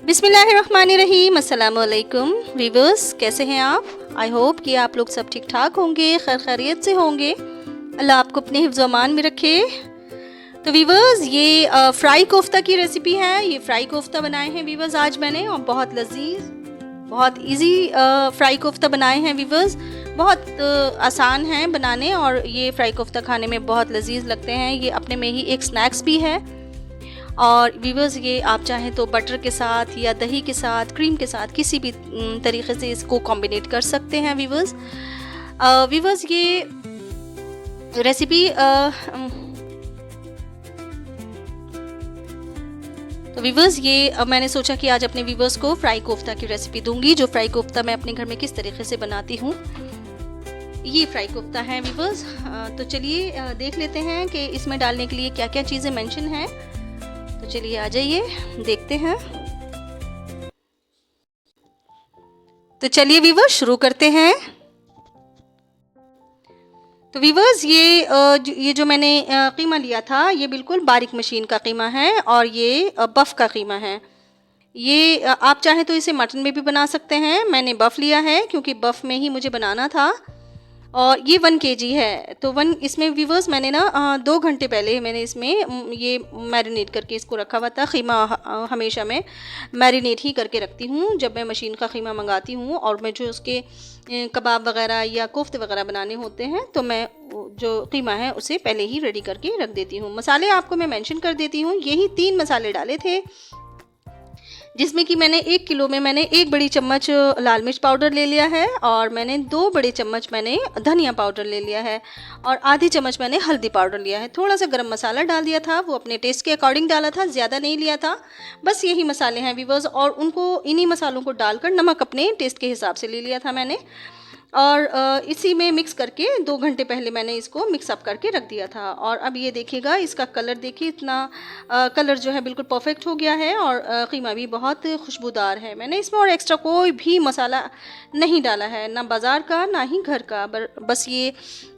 बिस्मिल्लाहिर्रहमानिर्रहीम, अस्सलाम वालेकुम वीवर्स, कैसे हैं आप? आई होप कि आप लोग सब ठीक ठाक होंगे, खैर खैरियत से होंगे। अल्लाह आपको अपने हिफ्ज़ अमान में रखे। तो वीवर्स, ये फ्राई कोफ्ता की रेसिपी है। ये फ्राई कोफ्ता बनाए हैं वीवर्स आज मैंने, और बहुत लजीज, बहुत इजी फ्राई कोफ्ता बनाए हैं वीवर्स। बहुत आसान हैं बनाने, और ये फ्राई कोफ्ता खाने में बहुत लजीज लगते हैं। ये अपने में ही एक स्नैक्स भी है। और वीवर्स, ये आप चाहें तो बटर के साथ या दही के साथ, क्रीम के साथ, किसी भी तरीके से इसको कॉम्बिनेट कर सकते हैं वीवर्स। वीवर्स, ये रेसिपी तो वीवर्स, ये मैंने सोचा कि आज अपने वीवर्स को फ्राई कोफ्ता की रेसिपी दूंगी, जो फ्राई कोफ्ता मैं अपने घर में किस तरीके से बनाती हूँ। ये फ्राई कोफ्ता है वीवर्स। तो चलिए देख लेते हैं कि इसमें डालने के लिए क्या क्या चीज़ें मेंशन हैं। तो चलिए आ जाइए, देखते हैं। तो चलिए वीवर्स, शुरू करते हैं। तो वीवर्स, ये जो मैंने कीमा लिया था, ये बिल्कुल बारीक मशीन का कीमा है, और ये बफ़ का कीमा है। ये आप चाहें तो इसे मटन में भी बना सकते हैं। मैंने बफ़ लिया है क्योंकि बफ़ में ही मुझे बनाना था। और ये 1 kg है। तो इसमें वीवर्स मैंने ना 2 घंटे पहले मैंने इसमें ये मैरिनेट करके इसको रखा हुआ था। कीमा हमेशा मैं मैरिनेट ही करके रखती हूँ जब मैं मशीन का कीमा मंगाती हूँ, और मैं जो उसके कबाब वगैरह या कोफ्ते वगैरह बनाने होते हैं तो मैं जो कीमा है उसे पहले ही रेडी करके रख देती हूँ। मसाले आपको मैं मेंशन कर देती हूँ। यही 3 मसाले डाले थे, जिसमें कि मैंने 1 किलो में मैंने 1 बड़ी चम्मच लाल मिर्च पाउडर ले लिया है, और मैंने 2 बड़े चम्मच मैंने धनिया पाउडर ले लिया है, और आधी चम्मच मैंने हल्दी पाउडर लिया है। थोड़ा सा गरम मसाला डाल दिया था, वो अपने टेस्ट के अकॉर्डिंग डाला था, ज़्यादा नहीं लिया था। बस यही मसाले हैं वीवर्स, और उनको इन्हीं मसालों को डालकर नमक अपने टेस्ट के हिसाब से ले लिया था मैंने, और इसी में मिक्स करके 2 घंटे पहले मैंने इसको मिक्स अप करके रख दिया था। और अब ये देखिएगा, इसका कलर देखिए, इतना कलर जो है बिल्कुल परफेक्ट हो गया है, और कीमा भी बहुत खुशबूदार है। मैंने इसमें और एक्स्ट्रा कोई भी मसाला नहीं डाला है, ना बाज़ार का ना ही घर का। बस ये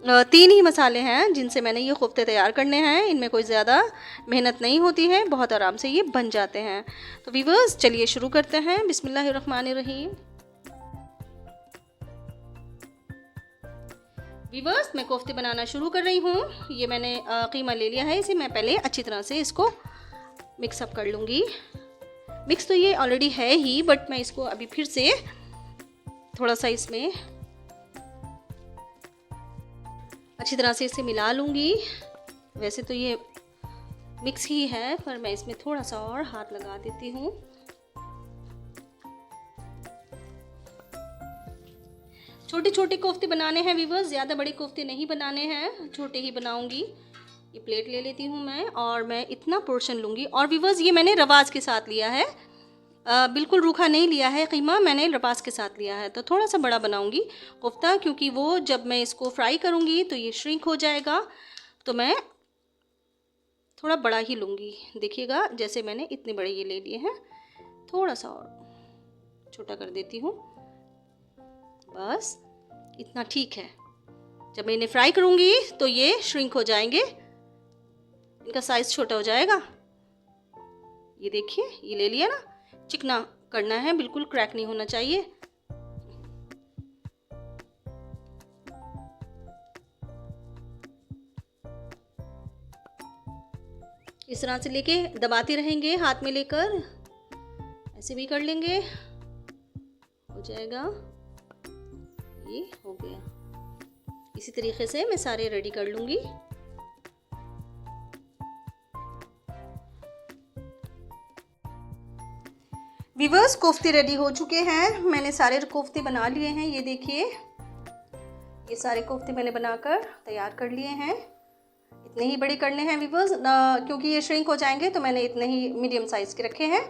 3 ही मसाले हैं जिनसे मैंने ये कोफ्ते तैयार करने हैं। इनमें कोई ज़्यादा मेहनत नहीं होती है, बहुत आराम से ये बन जाते हैं। तो वीवर्स, चलिए शुरू करते हैं। बिस्मिल्लाहिर्रहमानिर्रहीम। वीवर्स, मैं कोफ्ते बनाना शुरू कर रही हूँ। ये मैंने कीमा ले लिया है, इसे मैं पहले अच्छी तरह से इसको मिक्स अप कर लूँगी। मिक्स तो ये ऑलरेडी है ही, बट मैं इसको अभी फिर से थोड़ा सा इसमें अच्छी तरह से इसे मिला लूँगी। वैसे तो ये मिक्स ही है, पर मैं इसमें थोड़ा सा और हाथ लगा देती हूँ। छोटे छोटे कोफ्ते बनाने हैं वीवर्स, ज़्यादा बड़े कोफ्ते नहीं बनाने हैं, छोटे ही बनाऊंगी। ये प्लेट ले लेती हूँ मैं, और मैं इतना पोर्शन लूँगी। और वीवर्स, ये मैंने रवाज के साथ लिया है, बिल्कुल रूखा नहीं लिया है कीमा, मैंने रवाज के साथ लिया है। तो थोड़ा सा बड़ा बनाऊंगी कोफ्ता, क्योंकि वो जब मैं इसको फ्राई करूँगी तो ये श्रिंक हो जाएगा, तो मैं थोड़ा बड़ा ही लूँगी। देखिएगा, जैसे मैंने इतने बड़े ये ले लिए हैं, थोड़ा सा और छोटा कर देती हूँ। बस इतना ठीक है। जब मैं इन्हें फ्राई करूँगी तो ये श्रिंक हो जाएंगे, इनका साइज़ छोटा हो जाएगा। ये देखिए, ये ले लिया ना, चिकना करना है, बिल्कुल क्रैक नहीं होना चाहिए। इस तरह से लेके दबाते रहेंगे हाथ में लेकर, ऐसे भी कर लेंगे, हो जाएगा। ये हो गया। इसी तरीके से मैं सारे रेडी कर लूँगी। वीवर्स, कोफ्ते रेडी हो चुके हैं। मैंने सारे कोफ्ते बना लिए हैं। ये देखिए, ये सारे कोफ्ते मैंने बनाकर तैयार कर लिए हैं। इतने ही बड़े करने हैं वीवर्स, क्योंकि ये श्रिंक हो जाएंगे, तो मैंने इतने ही मीडियम साइज़ के रखे हैं।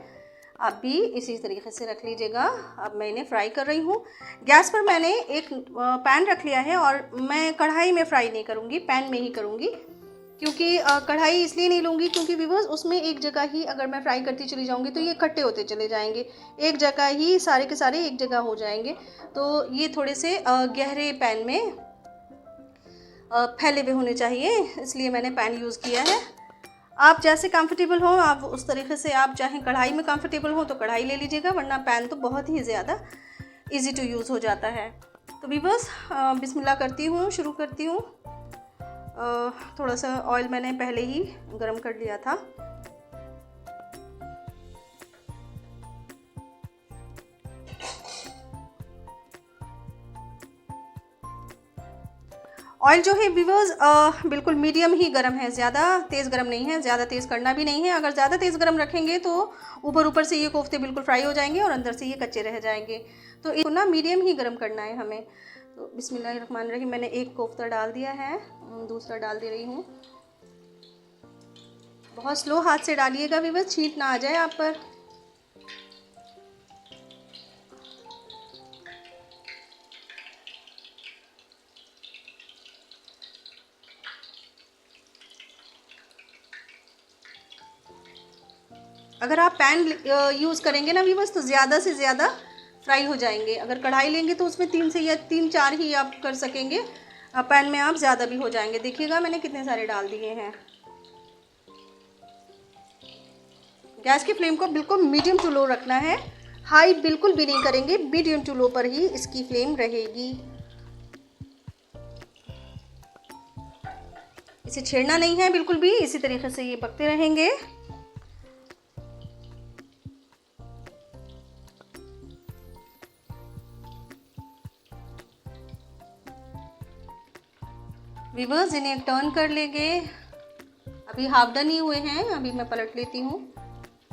आप भी इसी तरीके से रख लीजिएगा। अब मैं इन्हें फ्राई कर रही हूँ। गैस पर मैंने एक पैन रख लिया है, और मैं कढ़ाई में फ्राई नहीं करूँगी, पैन में ही करूँगी। क्योंकि कढ़ाई इसलिए नहीं लूँगी क्योंकि व्यूअर्स, उसमें एक जगह ही अगर मैं फ्राई करती चली जाऊँगी तो ये इकट्ठे होते चले जाएंगे, एक जगह ही सारे के सारे एक जगह हो जाएंगे। तो ये थोड़े से गहरे पैन में फैले हुए होने चाहिए, इसलिए मैंने पैन यूज़ किया है। आप जैसे कंफर्टेबल हो आप उस तरीके से, आप चाहे कढ़ाई में कंफर्टेबल हो तो कढ़ाई ले लीजिएगा, वरना पैन तो बहुत ही ज़्यादा इजी टू यूज़ हो जाता है। तो वीवर्स बिस्मिल्लाह करती हूँ, शुरू करती हूँ। थोड़ा सा ऑयल मैंने पहले ही गरम कर लिया था। ऑयल जो है व्यूअर्स बिल्कुल मीडियम ही गर्म है, ज़्यादा तेज़ गर्म नहीं है, ज़्यादा तेज़ करना भी नहीं है। अगर ज़्यादा तेज़ गर्म रखेंगे तो ऊपर से ये कोफ्ते बिल्कुल फ्राई हो जाएंगे और अंदर से ये कच्चे रह जाएंगे। तो इसको ना मीडियम ही गर्म करना है हमें। तो बिस्मिल्लाहिर्रहमानिर्रहीम, मैंने एक कोफ्ता डाल दिया है, दूसरा डाल दे रही हूँ। बहुत स्लो हाथ से डालिएगा व्यूअर्स, छींट ना आ जाए आप पर। अगर आप पैन यूज़ करेंगे ना व्यूअर्स तो ज़्यादा से ज़्यादा फ्राई हो जाएंगे। अगर कढ़ाई लेंगे तो उसमें 3 से या 3-4 ही आप कर सकेंगे, पैन में आप ज़्यादा भी हो जाएंगे। देखिएगा मैंने कितने सारे डाल दिए हैं। गैस की फ्लेम को बिल्कुल मीडियम टू लो रखना है, हाई बिल्कुल भी नहीं करेंगे, मीडियम टू लो पर ही इसकी फ्लेम रहेगी। इसे छेड़ना नहीं है बिल्कुल भी, इसी तरीके से ये पकते रहेंगे। व्यूअर्स इन्हें टर्न कर लेंगे। अभी हाफ डन ही हुए हैं, अभी मैं पलट लेती हूँ।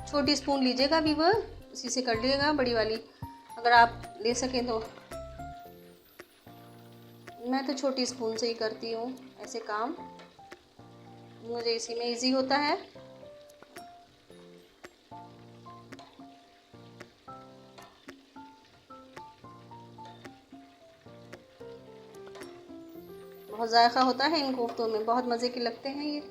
छोटी स्पून लीजिएगा व्यूअर्स, उसी से कर लीजिएगा, बड़ी वाली अगर आप ले सकें तो। मैं तो छोटी स्पून से ही करती हूँ ऐसे काम, मुझे इसी में इजी होता है। बहुत जायका होता है इन कोफ्तों में, बहुत मज़े के लगते हैं ये।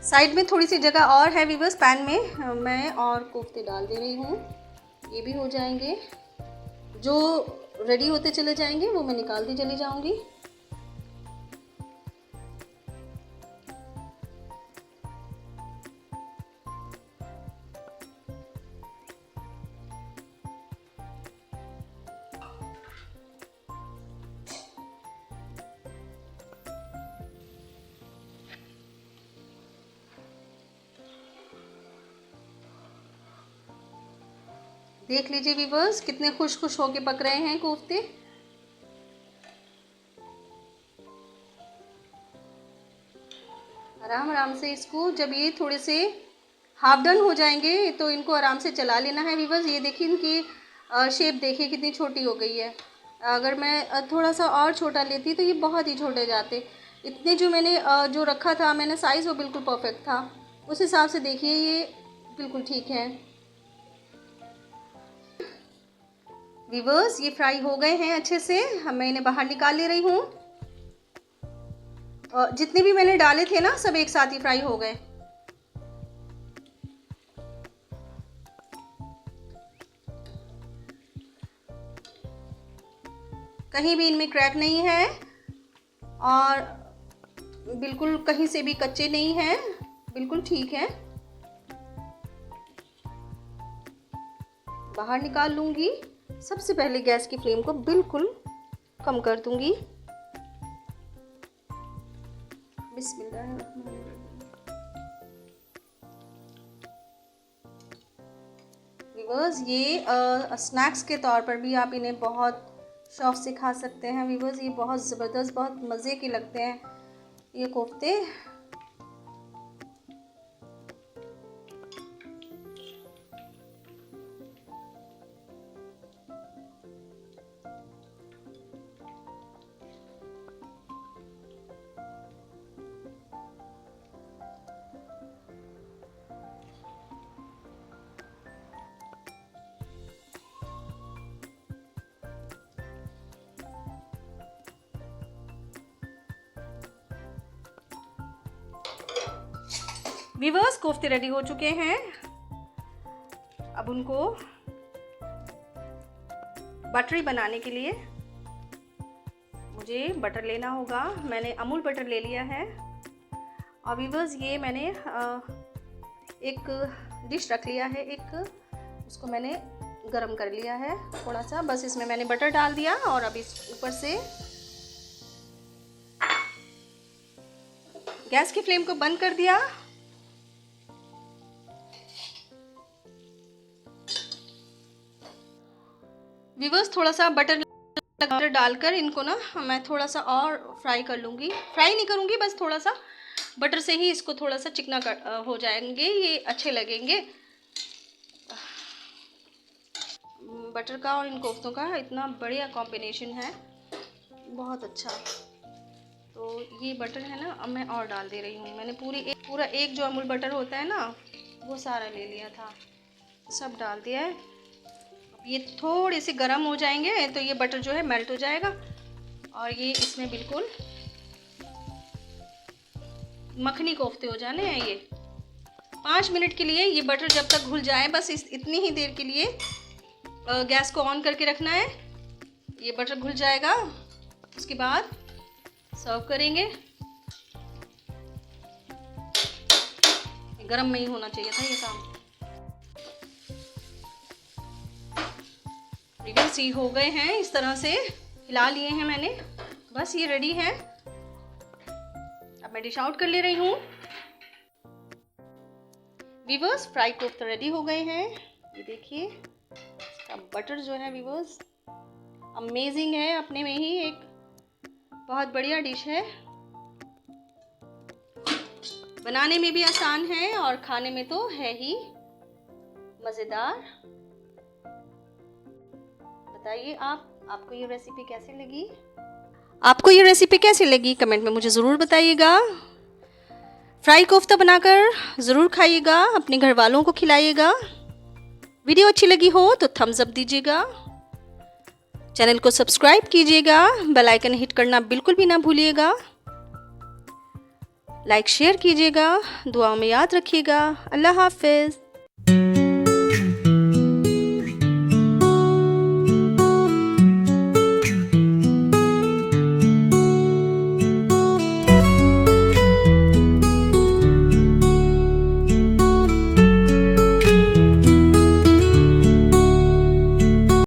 साइड में थोड़ी सी जगह और है व्यूअर्स, पैन में मैं और कोफ्ते डाल दे रही हूँ, ये भी हो जाएंगे। जो रेडी होते चले जाएंगे वो मैं निकालती चली जाऊंगी। देख लीजिए व्यूअर्स कितने खुश खुश होके पक रहे हैं कोफ्ते। आराम आराम से इसको, जब ये थोड़े से हाफ डन हो जाएंगे तो इनको आराम से चला लेना है व्यूअर्स। ये देखिए इनकी शेप देखिए कितनी छोटी हो गई है। अगर मैं थोड़ा सा और छोटा लेती तो ये बहुत ही छोटे जाते। इतने जो मैंने जो रखा था मैंने साइज़, वो बिल्कुल परफेक्ट था। उस हिसाब से देखिए ये बिल्कुल ठीक है। व्यूअर्स ये फ्राई हो गए हैं अच्छे से, मैं इन्हें बाहर निकाल ले रही हूँ। जितने भी मैंने डाले थे ना सब एक साथ ही फ्राई हो गए। कहीं भी इनमें क्रैक नहीं है और बिल्कुल कहीं से भी कच्चे नहीं हैं, बिल्कुल ठीक है। बाहर निकाल लूँगी। सबसे पहले गैस की फ्लेम को बिल्कुल कम कर दूँगी। बिस्मिल्लाहिर्रहमानिर्रहीम। व्यूअर्स ये स्नैक्स के तौर पर भी आप इन्हें बहुत शौक़ से खा सकते हैं व्यूअर्स। ये बहुत ज़बरदस्त, बहुत मज़े के लगते हैं ये कोफ्ते। व्यूअर्स, कोफ्ते रेडी हो चुके हैं। अब उनको बटरी बनाने के लिए मुझे बटर लेना होगा। मैंने अमूल बटर ले लिया है। और व्यूअर्स, ये मैंने एक डिश रख लिया है, उसको मैंने गरम कर लिया है थोड़ा सा। बस इसमें मैंने बटर डाल दिया और अब इस ऊपर से गैस की फ्लेम को बंद कर दिया। व्यूअर्स, थोड़ा सा बटर डालकर इनको ना मैं थोड़ा सा और फ्राई कर लूँगी। फ्राई नहीं करूँगी, बस थोड़ा सा बटर से ही इसको थोड़ा सा चिकना हो जाएंगे, ये अच्छे लगेंगे। बटर का और इन कोफ्तों का इतना बढ़िया कॉम्बिनेशन है, बहुत अच्छा। तो ये बटर है ना, अब मैं और डाल दे रही हूँ। मैंने पूरा एक जो अमूल बटर होता है ना, वो सारा ले लिया था, सब डाल दिया है। ये थोड़े से गर्म हो जाएंगे तो ये बटर जो है मेल्ट हो जाएगा और ये इसमें बिल्कुल मखनी कोफ्ते हो जाने हैं। ये 5 मिनट के लिए ये बटर जब तक घुल जाए, बस इतनी ही देर के लिए गैस को ऑन करके रखना है। ये बटर घुल जाएगा, उसके बाद सर्व करेंगे। गरम में ही होना चाहिए था ये काम। सी हो गए हैं, इस तरह से हिला लिए हैं मैंने, बस ये रेडी है। अब मैं डिश आउट कर ले रही हूँ। व्यूअर्स, फ्राई कोफ्ते रेडी हो गए हैं। ये देखिए, इसका बटर जो है व्यूअर्स अमेजिंग है, अपने में ही एक बहुत बढ़िया डिश है। बनाने में भी आसान है और खाने में तो है ही मज़ेदार। बताइए आपको ये रेसिपी कैसी लगी? आपको ये रेसिपी कैसी लगी कमेंट में मुझे ज़रूर बताइएगा। फ्राई कोफ्ता बनाकर ज़रूर खाइएगा, अपने घर वालों को खिलाइएगा। वीडियो अच्छी लगी हो तो थम्स अप दीजिएगा, चैनल को सब्सक्राइब कीजिएगा, बेल आइकन हिट करना बिल्कुल भी ना भूलिएगा। लाइक शेयर कीजिएगा, दुआओं में याद रखिएगा। अल्लाह हाफिज़।